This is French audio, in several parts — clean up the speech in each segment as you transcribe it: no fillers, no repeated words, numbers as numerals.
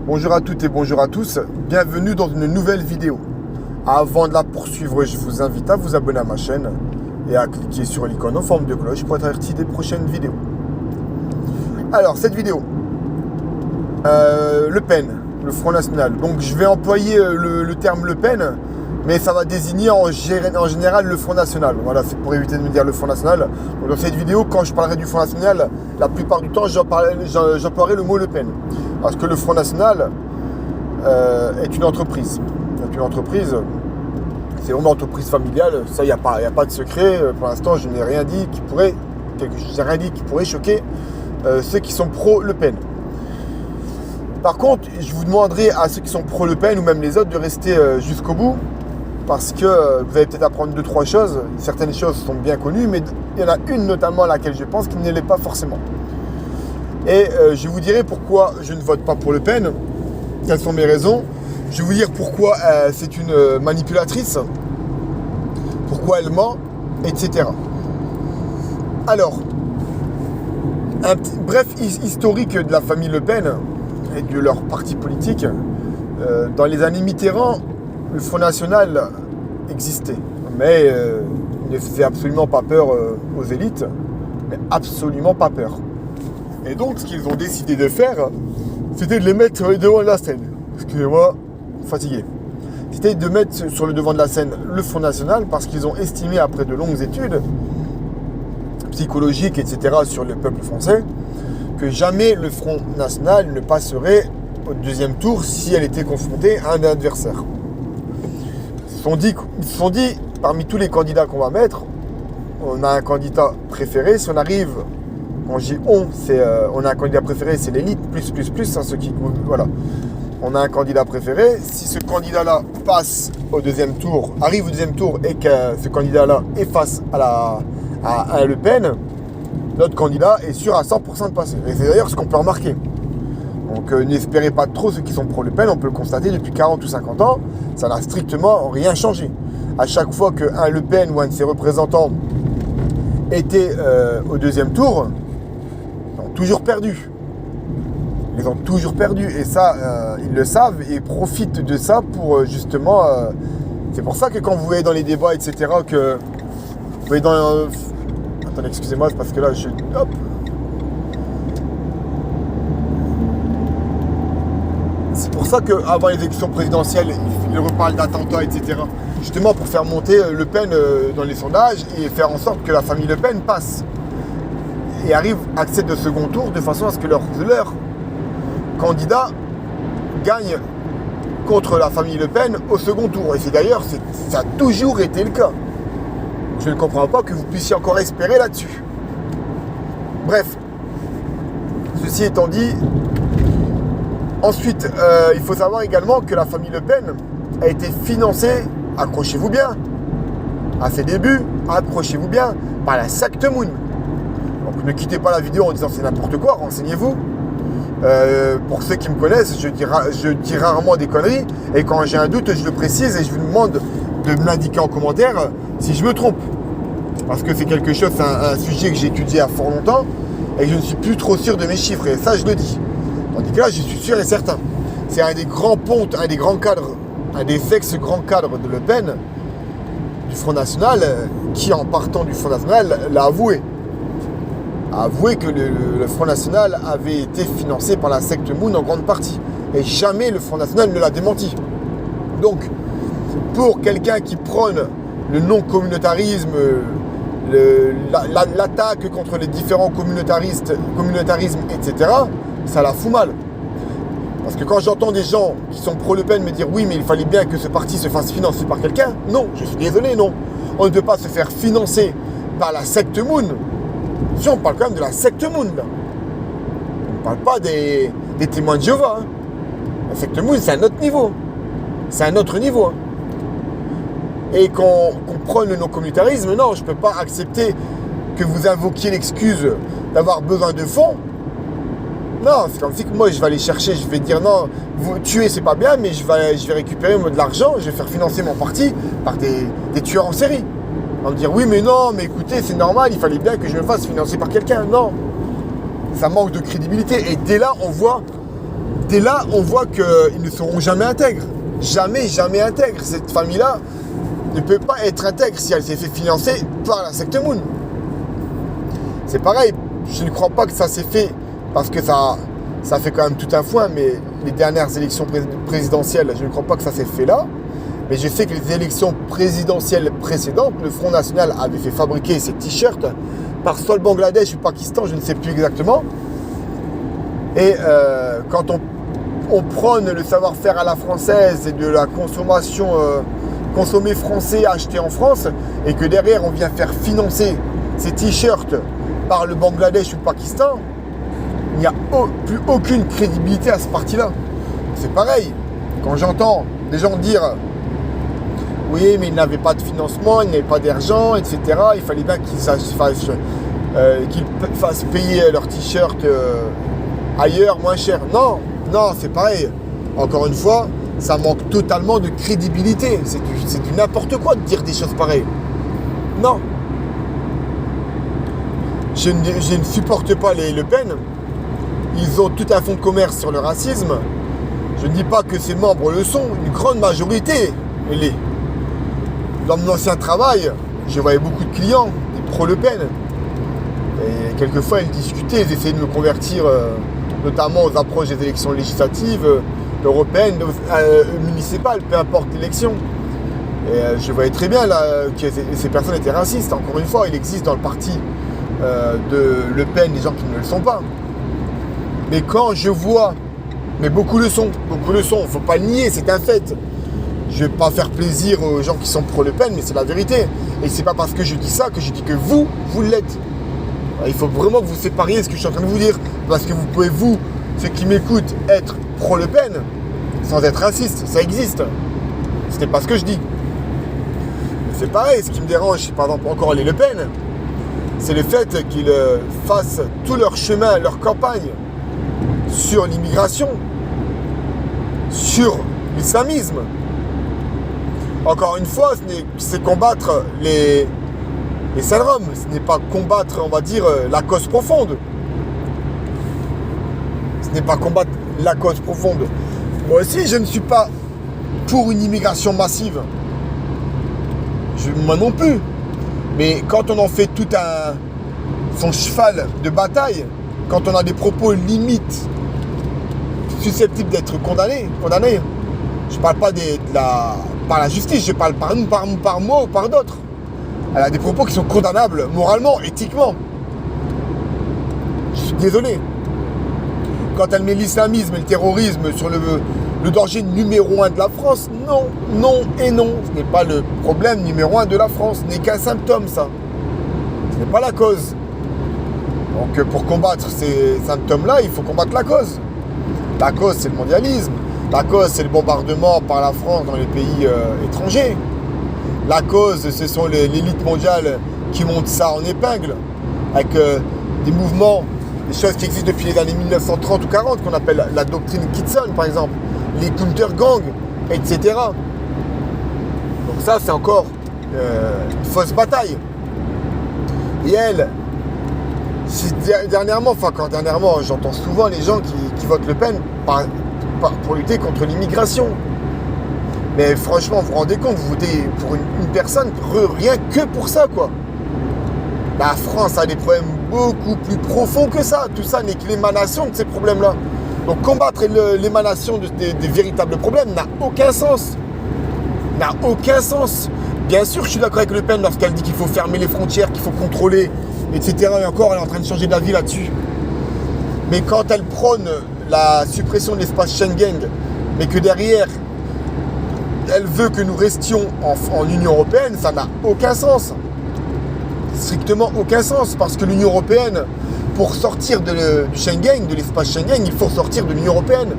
Bonjour à toutes et bonjour à tous, bienvenue dans une nouvelle vidéo. Avant de la poursuivre, je vous invite à vous abonner à ma chaîne et à cliquer sur l'icône en forme de cloche pour être averti des prochaines vidéos. Alors, cette vidéo, Le Pen, le Front National. Donc, je vais employer le terme Le Pen, mais ça va désigner en général le Front National. Voilà, c'est pour éviter de me dire le Front National. Donc, dans cette vidéo, quand je parlerai du Front National, la plupart du temps, j'emploierai le mot Le Pen. Parce que le Front National est une entreprise. C'est une entreprise, c'est vraiment une entreprise familiale. Ça, il n'y a pas de secret. Pour l'instant, je n'ai rien dit qui pourrait choquer ceux qui sont pro-Le Pen. Par contre, je vous demanderai à ceux qui sont pro-Le Pen ou même les autres de rester jusqu'au bout. Parce que vous allez peut-être apprendre 2-3 choses. Certaines choses sont bien connues, mais il y en a une notamment à laquelle je pense qui ne l'est pas forcément. Et je vous dirai pourquoi je ne vote pas pour Le Pen, quelles sont mes raisons. Je vais vous dire pourquoi c'est une manipulatrice, pourquoi elle ment, etc. Alors, un bref historique de la famille Le Pen et de leur parti politique. Dans les années Mitterrand, le Front National existait, mais il ne faisait absolument pas peur aux élites, mais absolument pas peur. Et donc, ce qu'ils ont décidé de faire, c'était de les mettre devant la scène. Excusez-moi, fatigué. C'était de mettre sur le devant de la scène le Front National parce qu'ils ont estimé, après de longues études psychologiques, etc., sur le peuple français, que jamais le Front National ne passerait au deuxième tour si elle était confrontée à un adversaire. Ils se sont dit, parmi tous les candidats qu'on va mettre, on a un candidat préféré. Si on arrive... Quand je dis on a un candidat préféré, c'est l'élite, plus, hein, ceux qui... Voilà. On a un candidat préféré. Si ce candidat-là arrive au deuxième tour et que ce candidat-là est face à Le Pen, notre candidat est sûr à 100% de passer. Et c'est d'ailleurs ce qu'on peut remarquer. Donc n'espérez pas trop ceux qui sont pro Le Pen, on peut le constater depuis 40 ou 50 ans, ça n'a strictement rien changé. À chaque fois qu'un Le Pen ou un de ses représentants était au deuxième tour, toujours perdu. Ils ont toujours perdu. Et ça, ils le savent et profitent de ça pour justement... c'est pour ça que quand vous voyez dans les débats, etc., que... Vous voyez dans... attendez, excusez-moi, c'est parce que là, hop. C'est pour ça qu'avant les élections présidentielles, ils reparlent d'attentats, etc. Justement pour faire monter Le Pen dans les sondages et faire en sorte que la famille Le Pen passe. Et accède au second tour de façon à ce que leur candidat gagne contre la famille Le Pen au second tour. Et c'est d'ailleurs, ça a toujours été le cas. Je ne comprends pas que vous puissiez encore espérer là-dessus. Bref, ceci étant dit, ensuite, il faut savoir également que la famille Le Pen a été financée, accrochez-vous bien, à ses débuts, accrochez-vous bien, par la secte Moon. Donc ne quittez pas la vidéo en disant c'est n'importe quoi, renseignez-vous. Pour ceux qui me connaissent, je dis rarement des conneries. Et quand j'ai un doute, je le précise et je vous demande de me l'indiquer en commentaire si je me trompe. Parce que c'est quelque chose, c'est un sujet que j'ai étudié à fort longtemps et que je ne suis plus trop sûr de mes chiffres. Et ça, je le dis. Tandis que là, je suis sûr et certain. C'est un des grands pontes, un des grands cadres, un des ex-grands cadres de Le Pen, du Front National, qui en partant du Front National l'a avoué. A avoué que le Front National avait été financé par la secte Moon en grande partie. Et jamais le Front National ne l'a démenti. Donc, pour quelqu'un qui prône le non-communautarisme, l'attaque contre les différents communautarismes, etc., ça la fout mal. Parce que quand j'entends des gens qui sont pro-Le Pen me dire « Oui, mais il fallait bien que ce parti se fasse financer par quelqu'un », non, je suis désolé, non. On ne peut pas se faire financer par la secte Moon. Si on parle quand même de la secte Moon, là. On ne parle pas des témoins de Jéhovah. Hein. La secte Moon, c'est un autre niveau. C'est un autre niveau. Hein. Et qu'on prône le non-communautarisme, non, je ne peux pas accepter que vous invoquiez l'excuse d'avoir besoin de fonds. Non, c'est comme si que moi, je vais aller chercher, je vais dire non, vous tuer, c'est pas bien, mais je vais récupérer de l'argent, je vais faire financer mon parti par des tueurs en série. On va me dire oui mais non, mais écoutez c'est normal, il fallait bien que je me fasse financer par quelqu'un. Non, ça manque de crédibilité et dès là on voit dès là, on voit qu'ils ne seront jamais intègres. Jamais, jamais intègres. Cette famille-là ne peut pas être intègre si elle s'est fait financer par la secte Moon. C'est pareil, je ne crois pas que ça s'est fait parce que ça fait quand même tout un foin, mais les dernières élections présidentielles, je ne crois pas que ça s'est fait là. Mais je sais que les élections présidentielles précédentes, le Front National avait fait fabriquer ces t-shirts par soit le Bangladesh ou le Pakistan, je ne sais plus exactement. Et quand on prône le savoir-faire à la française et de la consommation, consommer français, acheter en France, et que derrière on vient faire financer ces t-shirts par le Bangladesh ou le Pakistan, il n'y a plus aucune crédibilité à ce parti-là. C'est pareil, quand j'entends des gens dire oui, mais ils n'avaient pas de financement, ils n'avaient pas d'argent, etc. Il fallait bien qu'ils fassent payer leurs t-shirts ailleurs, moins cher. Non, c'est pareil. Encore une fois, ça manque totalement de crédibilité. C'est du n'importe quoi de dire des choses pareilles. Non. Je ne supporte pas les Le Pen. Ils ont tout un fonds de commerce sur le racisme. Je ne dis pas que ses membres le sont. Une grande majorité l'est. Dans mon ancien travail, je voyais beaucoup de clients, des pro-Le Pen. Et quelquefois, ils discutaient, ils essayaient de me convertir, notamment aux approches des élections législatives, européennes, municipales, peu importe l'élection. Et je voyais très bien là, que ces personnes étaient racistes. Encore une fois, il existe dans le parti de Le Pen des gens qui ne le sont pas. Mais quand je vois, mais beaucoup le sont, il ne faut pas le nier, c'est un fait. Je ne vais pas faire plaisir aux gens qui sont pro-Le Pen, mais c'est la vérité. Et c'est pas parce que je dis ça que je dis que vous l'êtes. Il faut vraiment que vous sépariez ce que je suis en train de vous dire. Parce que vous pouvez, vous, ceux qui m'écoutent, être pro-Le Pen sans être raciste. Ça existe. Ce n'est pas ce que je dis. Mais c'est pareil, ce qui me dérange, par exemple, encore les Le Pen, c'est le fait qu'ils fassent tout leur chemin, leur campagne sur l'immigration, sur l'islamisme. Encore une fois, c'est combattre les syndromes, ce n'est pas combattre, on va dire, la cause profonde. Ce n'est pas combattre la cause profonde. Moi aussi, je ne suis pas pour une immigration massive. Moi non plus. Mais quand on en fait tout son cheval de bataille, quand on a des propos limites susceptibles d'être condamnés, je ne parle pas par la justice, je parle par moi ou par d'autres. Elle a des propos qui sont condamnables moralement, éthiquement. Je suis désolé. Quand elle met l'islamisme et le terrorisme sur le danger numéro 1 de la France, non. Ce n'est pas le problème numéro 1 de la France. Ce n'est qu'un symptôme, ça. Ce n'est pas la cause. Donc pour combattre ces symptômes-là, il faut combattre la cause. La cause, c'est le mondialisme. La cause, c'est le bombardement par la France dans les pays étrangers. La cause, ce sont l'élite mondiale qui monte ça en épingle, avec des mouvements, des choses qui existent depuis les années 1930 ou 40, qu'on appelle la doctrine Kitson, par exemple, les counter-gangs, etc. Donc ça, c'est encore une fausse bataille. Et elle, dernièrement, j'entends souvent les gens qui votent Le Pen pour lutter contre l'immigration. Mais franchement, vous vous rendez compte, vous votez pour une personne rien que pour ça, quoi. La France a des problèmes beaucoup plus profonds que ça. Tout ça n'est que l'émanation de ces problèmes-là. Donc combattre l'émanation des véritables problèmes n'a aucun sens. N'a aucun sens. Bien sûr, je suis d'accord avec Le Pen lorsqu'elle dit qu'il faut fermer les frontières, qu'il faut contrôler, etc. Et encore, elle est en train de changer d'avis là-dessus. Mais quand elle prône la suppression de l'espace Schengen, mais que derrière, elle veut que nous restions en Union Européenne, ça n'a aucun sens. Strictement aucun sens. Parce que l'Union Européenne, pour sortir du Schengen, de l'espace Schengen, il faut sortir de l'Union Européenne.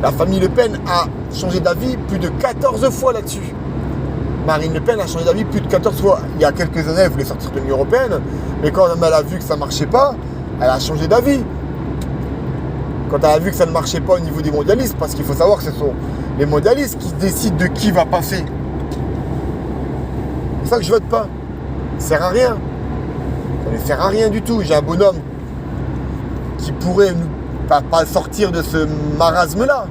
La famille Le Pen a changé d'avis plus de 14 fois là-dessus. Marine Le Pen a changé d'avis plus de 14 fois. Il y a quelques années, elle voulait sortir de l'Union Européenne. Mais quand elle a vu que ça ne marchait pas, elle a changé d'avis. Quand elle a vu que ça ne marchait pas au niveau des mondialistes, parce qu'il faut savoir que ce sont les mondialistes qui décident de qui va passer. C'est pour ça que je vote pas. Ça ne sert à rien. Ça ne sert à rien du tout. J'ai un bonhomme qui pourrait pas sortir de ce marasme-là.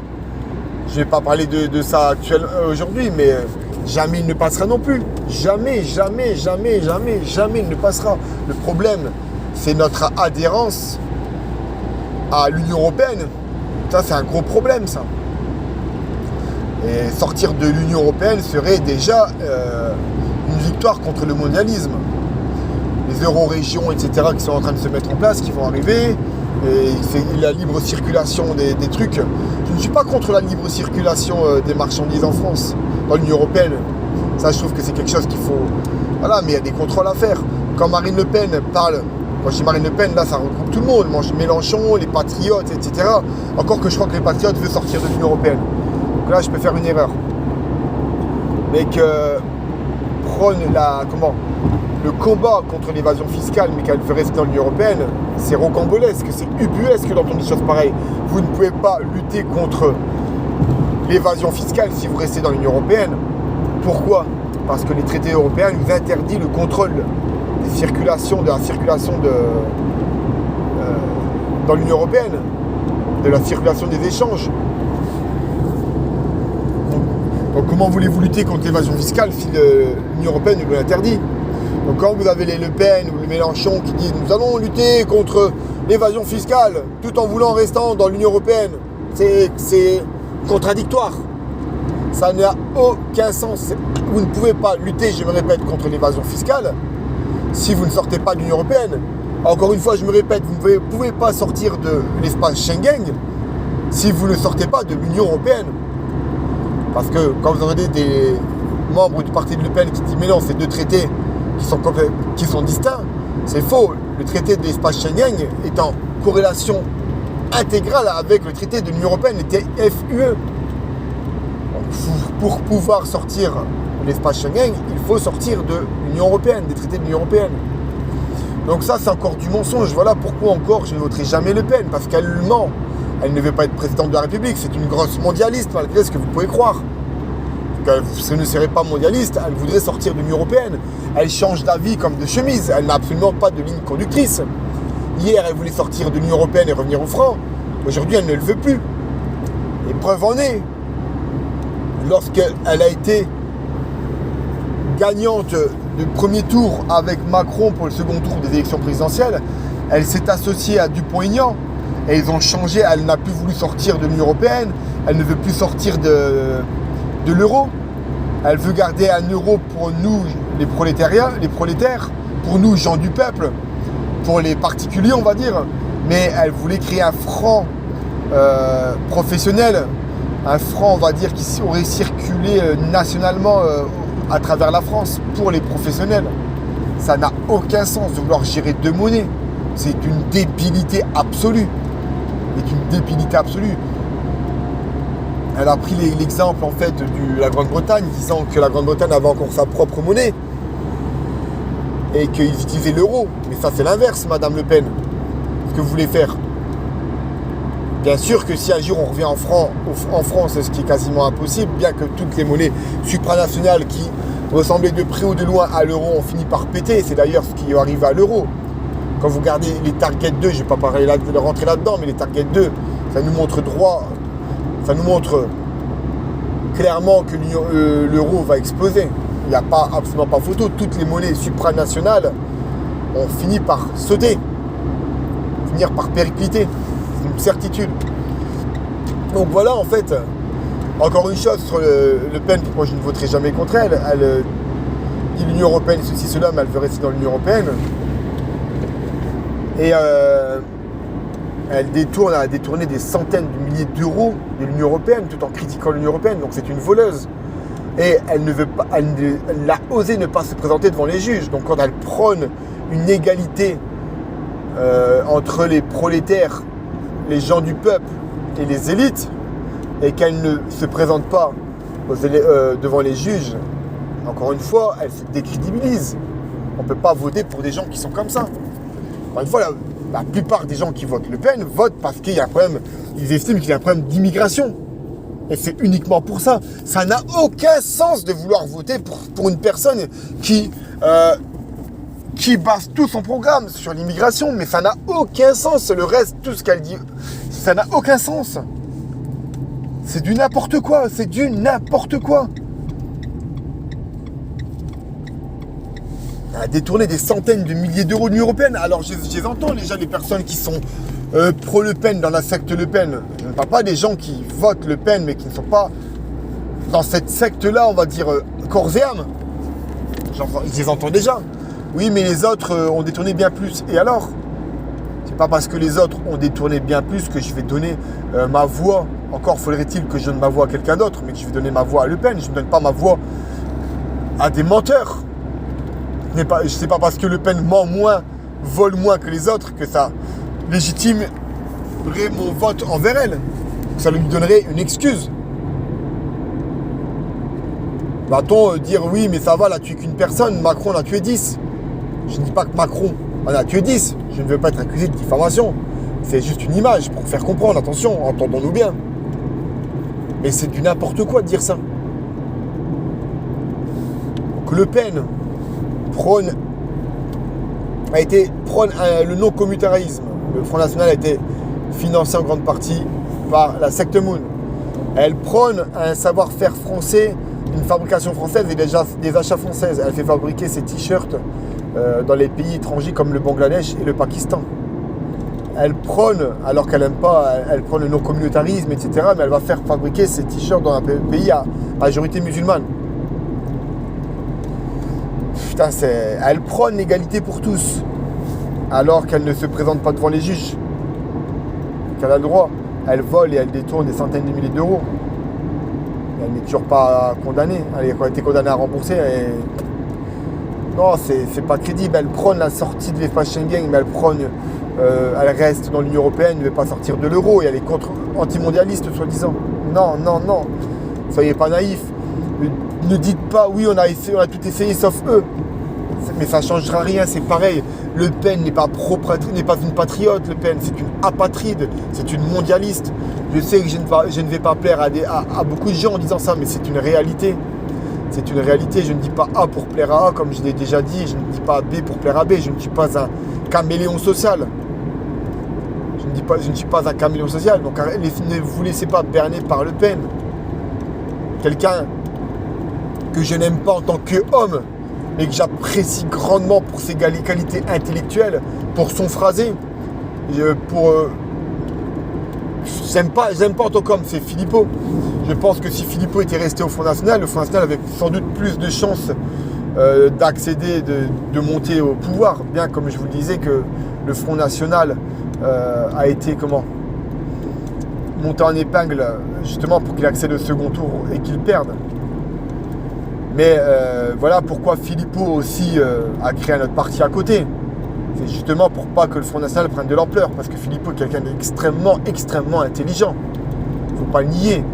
Je vais pas parler de ça actuellement aujourd'hui, mais jamais il ne passera non plus. Jamais, jamais, jamais, jamais, jamais il ne passera. Le problème, c'est notre adhérence à l'Union européenne. Ça, c'est un gros problème, ça. Et sortir de l'Union européenne serait déjà une victoire contre le mondialisme. Les euro-régions, etc., qui sont en train de se mettre en place, qui vont arriver, et c'est la libre circulation des trucs. Je ne suis pas contre la libre circulation des marchandises en France, dans l'Union européenne. Ça, je trouve que c'est quelque chose qu'il faut... Voilà, mais il y a des contrôles à faire. Quand Marine Le Pen parle... Quand je dis Marine Le Pen, là, ça regroupe tout le monde. Mélenchon, les patriotes, etc. Encore que je crois que les patriotes veulent sortir de l'Union européenne. Donc là, je peux faire une erreur. Mais que prône le combat contre l'évasion fiscale, mais qu'elle veut rester dans l'Union européenne, c'est rocambolesque, c'est ubuesque d'entendre des choses pareilles. Vous ne pouvez pas lutter contre l'évasion fiscale si vous restez dans l'Union européenne. Pourquoi ? Parce que les traités européens nous interdisent le contrôle de la circulation dans l'Union européenne, de la circulation des échanges. Donc comment voulez-vous lutter contre l'évasion fiscale si l'Union européenne nous l'interdit ? Donc quand vous avez les Le Pen ou les Mélenchon qui disent « Nous allons lutter contre l'évasion fiscale tout en voulant rester dans l'Union européenne », c'est contradictoire. Ça n'a aucun sens. Vous ne pouvez pas lutter, je me répète, contre l'évasion fiscale si vous ne sortez pas de l'Union européenne. Encore une fois, je me répète, vous ne pouvez pas sortir de l'espace Schengen si vous ne sortez pas de l'Union européenne. Parce que quand vous entendez des membres du parti de Le Pen qui disent « Mais non, c'est deux traités qui sont distincts », c'est faux. Le traité de l'espace Schengen est en corrélation intégrale avec le traité de l'Union européenne, le TFUE. Pour pouvoir sortir de l'espace Schengen, il faut sortir de l'Union européenne, des traités de l'Union européenne. Donc ça, c'est encore du mensonge. Voilà pourquoi encore je ne voterai jamais Le Pen, parce qu'elle ment. Elle ne veut pas être présidente de la République. C'est une grosse mondialiste, malgré ce que vous pouvez croire. Si elle ne serait pas mondialiste, elle voudrait sortir de l'Union européenne. Elle change d'avis comme de chemise. Elle n'a absolument pas de ligne conductrice. Hier, elle voulait sortir de l'Union européenne et revenir au franc. Aujourd'hui, elle ne le veut plus. Et preuve en est, lorsqu'elle a été gagnante du premier tour avec Macron pour le second tour des élections présidentielles, elle s'est associée à Dupont-Aignan et ils ont changé. Elle n'a plus voulu sortir de l'Union européenne, elle ne veut plus sortir de l'euro. Elle veut garder un euro pour nous, les prolétaires, pour nous, gens du peuple, pour les particuliers, on va dire. Mais elle voulait créer un franc professionnel, un franc, on va dire, qui aurait circulé nationalement à travers la France pour les professionnels. Ça n'a aucun sens de vouloir gérer deux monnaies. C'est une débilité absolue. C'est une débilité absolue. Elle a pris l'exemple en fait de la Grande-Bretagne, disant que la Grande-Bretagne avait encore sa propre monnaie et qu'ils utilisaient l'euro. Mais ça, c'est l'inverse, Madame Le Pen. Ce que vous voulez faire. Bien sûr que si un jour on revient en France, ce qui est quasiment impossible, bien que toutes les monnaies supranationales qui ressemblaient de près ou de loin à l'euro ont fini par péter. C'est d'ailleurs ce qui arrive à l'euro. Quand vous regardez les Target 2, je ne vais pas rentrer là-dedans, mais les Target 2, ça nous montre clairement que l'euro va exploser. Il n'y a absolument pas photo. Toutes les monnaies supranationales ont fini par sauter, finir par péricliter. C'est une certitude. Donc voilà, en fait, encore une chose sur Le Pen, pourquoi je ne voterai jamais contre elle. Elle dit l'Union européenne, ceci, cela, mais elle veut rester dans l'Union européenne. Et elle a détourné des centaines de milliers d'euros de l'Union européenne tout en critiquant l'Union européenne. Donc c'est une voleuse. Et elle a osé ne pas se présenter devant les juges. Donc quand elle prône une égalité entre les prolétaires, les gens du peuple et les élites, et qu'elle ne se présente pas devant les juges, encore une fois, elle se décrédibilise. On ne peut pas voter pour des gens qui sont comme ça. Encore une fois, la plupart des gens qui votent Le Pen votent parce qu'il y a un problème, ils estiment qu'il y a un problème d'immigration. Et c'est uniquement pour ça. Ça n'a aucun sens de vouloir voter pour une personne qui qui base tout son programme sur l'immigration, mais ça n'a aucun sens. Le reste, tout ce qu'elle dit, ça n'a aucun sens. C'est du n'importe quoi, c'est du n'importe quoi. Elle a détourné des centaines de milliers d'euros de l'Union européenne. Alors, je les entends déjà, les personnes qui sont pro-Le Pen, dans la secte Le Pen. Je ne parle pas des gens qui votent Le Pen, mais qui ne sont pas dans cette secte-là, on va dire, corps et âme. Je les entends déjà. Oui, mais les autres ont détourné bien plus. Et alors? C'est pas parce que les autres ont détourné bien plus que je vais donner ma voix. Encore faudrait-il que je donne ma voix à quelqu'un d'autre, mais que je vais donner ma voix à Le Pen. Je ne donne pas ma voix à des menteurs. C'est pas parce que Le Pen ment moins, vole moins que les autres que ça légitimerait mon vote envers elle. Ça lui donnerait une excuse. Va-t-on dire oui, mais ça va, là, tué qu'une personne, Macron l'a tué 10. Je ne dis pas que Macron en a tué 10. Je ne veux pas être accusé de diffamation. C'est juste une image pour faire comprendre, attention, entendons-nous bien. Mais c'est du n'importe quoi de dire ça. Donc Le Pen prône le non-communautarisme. Le Front National a été financé en grande partie par la secte Moon. Elle prône un savoir-faire français, une fabrication française et des achats français. Elle fait fabriquer ses t-shirts dans les pays étrangers comme le Bangladesh et le Pakistan. Elle prône, alors qu'elle n'aime pas, elle prône le non-communautarisme, etc. Mais elle va faire fabriquer ses t-shirts dans un pays à majorité musulmane. Putain, elle prône l'égalité pour tous, alors qu'elle ne se présente pas devant les juges. Qu'elle a le droit. Elle vole et elle détourne des centaines de milliers d'euros. Elle n'est toujours pas condamnée. Elle a été condamnée à rembourser. Non, c'est pas crédible. Elle prône la sortie de l'espace Schengen, mais elle reste dans l'Union européenne, ne veut pas sortir de l'euro et elle est anti-mondialiste, soi-disant. Non. Soyez pas naïfs. Ne dites pas oui, on a tout essayé sauf eux. Mais ça ne changera rien, c'est pareil. Le Pen n'est pas une patriote, Le Pen, c'est une apatride, c'est une mondialiste. Je sais que je ne vais pas plaire à beaucoup de gens en disant ça, mais c'est une réalité. C'est une réalité, je ne dis pas A pour plaire à A, comme je l'ai déjà dit, je ne dis pas B pour plaire à B, je ne suis pas un caméléon social. Je ne suis pas un caméléon social, donc ne vous laissez pas berner par Le Pen. Quelqu'un que je n'aime pas en tant qu'homme, mais que j'apprécie grandement pour ses qualités intellectuelles, pour son phrasé, j'aime pas en tant qu'homme, c'est Philippot. Je pense que si Philippot était resté au Front National, le Front National avait sans doute plus de chances d'accéder, de monter au pouvoir, bien comme je vous le disais que le Front National a été monté en épingle justement pour qu'il accède au second tour et qu'il perde. Mais voilà pourquoi Philippot aussi a créé un autre parti à côté. C'est justement pour pas que le Front National prenne de l'ampleur, parce que Philippot est quelqu'un d'extrêmement, extrêmement intelligent. Il ne faut pas le nier.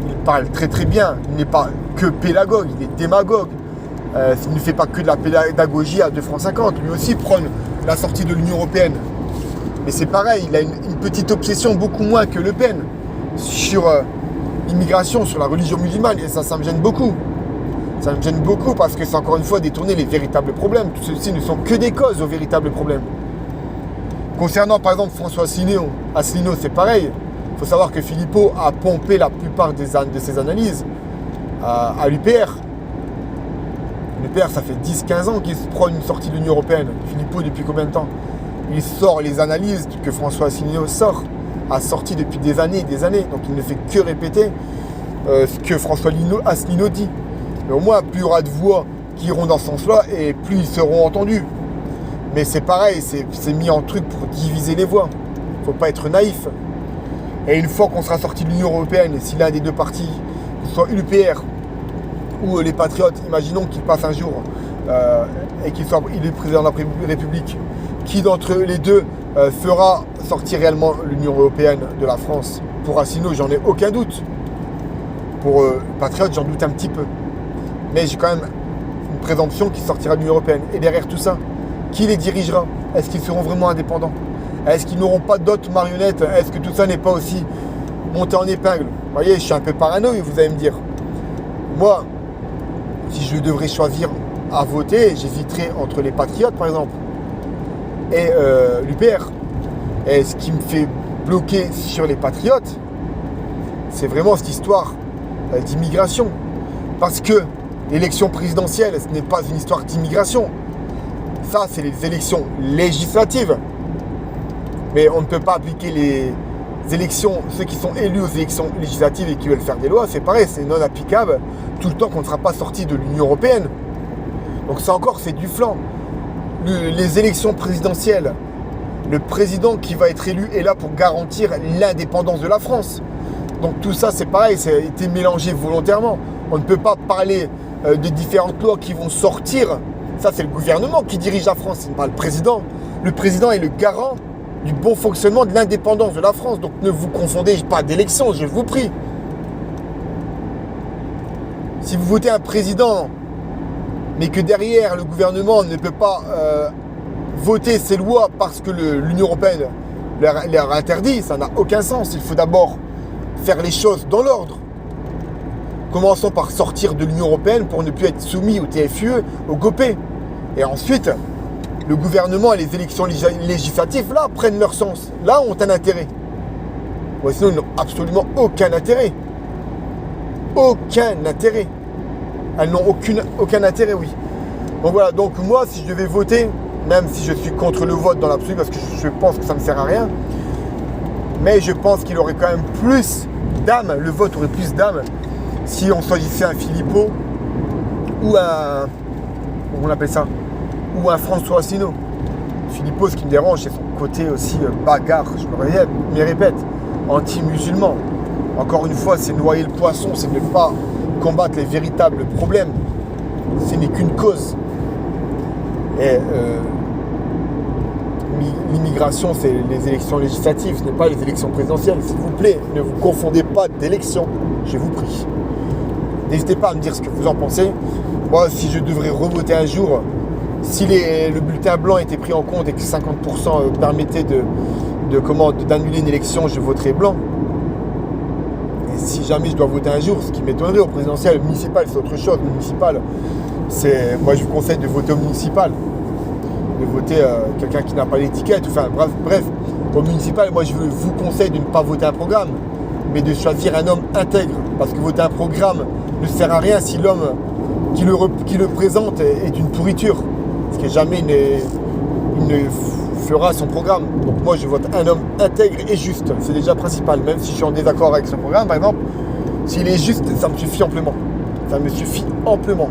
Il parle très très bien. Il n'est pas que pédagogue, il est démagogue. Il ne fait pas que de la pédagogie à 2,50 francs. Lui aussi prône la sortie de l'Union européenne. Mais c'est pareil, il a une petite obsession, beaucoup moins que Le Pen, sur l'immigration, sur la religion musulmane. Et ça me gêne beaucoup. Ça me gêne beaucoup parce que c'est encore une fois détourner les véritables problèmes. Tout ceci ne sont que des causes aux véritables problèmes. Concernant par exemple François Asselineau, c'est pareil. Il faut savoir que Philippot a pompé la plupart de ses analyses à l'UPR. L'UPR, ça fait 10-15 ans qu'il se prône une sortie de l'Union européenne. Philippot, depuis combien de temps? Il sort les analyses que François Asselineau a sorti depuis des années et des années. Donc il ne fait que répéter ce que François Asselineau dit. Mais au moins, plus il y aura de voix qui iront dans ce sens-là et plus ils seront entendus. Mais c'est pareil, c'est mis en truc pour diviser les voix. Il ne faut pas être naïf. Et une fois qu'on sera sorti de l'Union européenne, et si l'un des deux partis, soit l'UPR ou les Patriotes, imaginons qu'il passe un jour et qu'il est président de la République, qui d'entre les deux fera sortir réellement l'Union européenne de la France? Pour Asselineau, j'en ai aucun doute. Pour Patriote, j'en doute un petit peu. Mais j'ai quand même une présomption qui sortira de l'Union européenne. Et derrière tout ça, qui les dirigera? Est-ce qu'ils seront vraiment indépendants? Est-ce qu'ils n'auront pas d'autres marionnettes? Est-ce que tout ça n'est pas aussi monté en épingle? Vous voyez, je suis un peu paranoïe, vous allez me dire. Moi, si je devrais choisir à voter, j'hésiterai entre les Patriotes, par exemple, et l'UPR. Et ce qui me fait bloquer sur les Patriotes, c'est vraiment cette histoire d'immigration. Parce que l'élection présidentielle, ce n'est pas une histoire d'immigration. Ça, c'est les élections législatives. Mais on ne peut pas appliquer les élections, ceux qui sont élus aux élections législatives et qui veulent faire des lois, c'est pareil, c'est non applicable tout le temps qu'on ne sera pas sorti de l'Union européenne. Donc ça encore, c'est du flanc. Les élections présidentielles, le président qui va être élu est là pour garantir l'indépendance de la France. Donc tout ça, c'est pareil, ça a été mélangé volontairement. On ne peut pas parler de différentes lois qui vont sortir. Ça, c'est le gouvernement qui dirige la France, ce n'est pas le président. Le président est le garant du bon fonctionnement de l'indépendance de la France. Donc ne vous confondez pas d'élection, je vous prie. Si vous votez un président, mais que derrière le gouvernement ne peut pas voter ces lois parce que l'Union européenne leur interdit, ça n'a aucun sens. Il faut d'abord faire les choses dans l'ordre. Commençons par sortir de l'Union européenne pour ne plus être soumis au TFUE, au GOPE. Et ensuite, le gouvernement et les élections législatives, là, prennent leur sens. Là, ont un intérêt. Ouais, sinon, ils n'ont absolument aucun intérêt. Aucun intérêt. Elles n'ont aucun intérêt, oui. Donc voilà, donc moi, si je devais voter, même si je suis contre le vote dans l'absolu, parce que je pense que ça ne sert à rien, mais je pense qu'il aurait quand même plus d'âme, le vote aurait plus d'âme, si on choisissait un Philippot ou un... Comment on appelle ça? Ou un François Asselineau. Philippot, ce qui me dérange, c'est son côté aussi bagarre, je me répète, anti-musulman. Encore une fois, c'est noyer le poisson, c'est ne pas combattre les véritables problèmes. Ce n'est qu'une cause. Et l'immigration, c'est les élections législatives, ce n'est pas les élections présidentielles. S'il vous plaît, ne vous confondez pas d'élections, je vous prie. N'hésitez pas à me dire ce que vous en pensez. Moi, si je devrais revoter un jour, si le bulletin blanc était pris en compte et que 50% permettait d'annuler une élection, je voterais blanc. Et si jamais je dois voter un jour, ce qui m'étonnerait au présidentiel, municipal, c'est autre chose. Municipal, moi je vous conseille de voter au municipal. De voter quelqu'un qui n'a pas l'étiquette. Enfin bref, au municipal, moi je vous conseille de ne pas voter un programme, mais de choisir un homme intègre. Parce que voter un programme ne sert à rien si l'homme qui le présente est une pourriture. Parce que jamais il ne fera son programme. Donc moi je vote un homme intègre et juste. C'est déjà principal. Même si je suis en désaccord avec son programme, par exemple, s'il est juste, ça me suffit amplement. Ça me suffit amplement.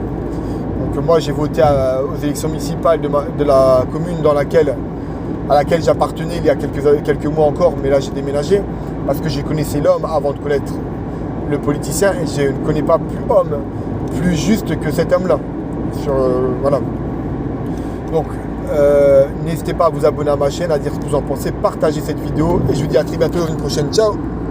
Donc moi j'ai voté aux élections municipales de la commune à laquelle j'appartenais il y a quelques mois encore, mais là j'ai déménagé parce que je connaissais l'homme avant de connaître le politicien et je ne connais pas plus juste que cet homme-là. Voilà. Donc n'hésitez pas à vous abonner à ma chaîne, à dire ce que vous en pensez, partagez cette vidéo et je vous dis à très bientôt dans une prochaine. Ciao.